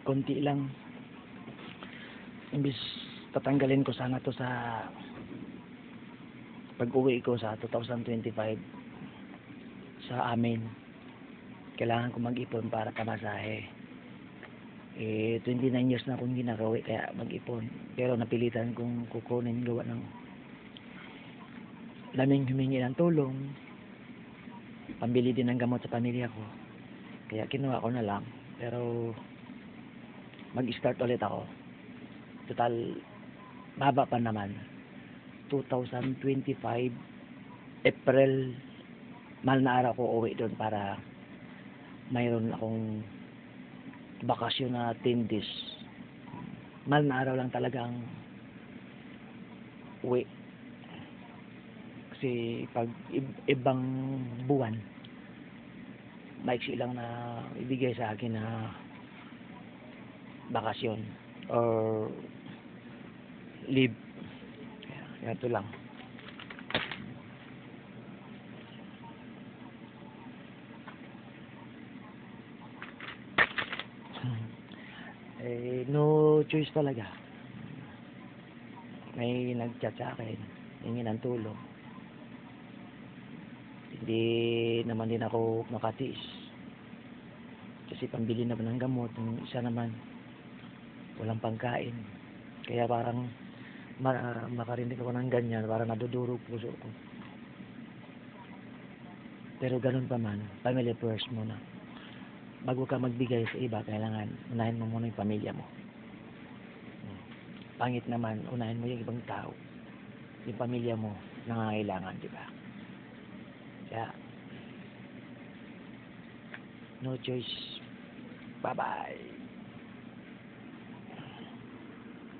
konti lang. Imbis tatanggalin ko sana to sa pag-uwi ko sa 2025 sa amin. Kailangan ko mag-ipon para pamasahe. 29 years na akong hindi nakauwi kaya mag-ipon. Pero napilitan kong kukunin gawa ng daming humingi ng tulong, pambili din ng gamot sa pamilya ko. Kaya kinuha ko na lang. Pero mag-start ulit ako. Total, baba pa naman. 2025 April, mahal na araw ko uwi doon para mayroon akong bakasyon na 10 days. Mahal na araw lang talagang uwi. Kasi pag ibang buwan, maiksi lang na ibigay sa akin na bakasyon or leave. Kaya ito lang. No choice talaga. May nag-chat sa akin, hingi ng tulong. Hindi naman din ako makatiis. Kasi pambili naman ng gamot, yung isa naman walang pangkain. Kaya parang makarinig ako ng ganyan, parang nadudurog puso ko. Pero ganun pa man, family first muna. Bago ka magbigay sa iba, kailangan unahin mo muna yung pamilya mo. Pangit naman, unahin mo yung ibang tao. Yung pamilya mo, nangangailangan, di ba? Kaya, no choice. Bye-bye.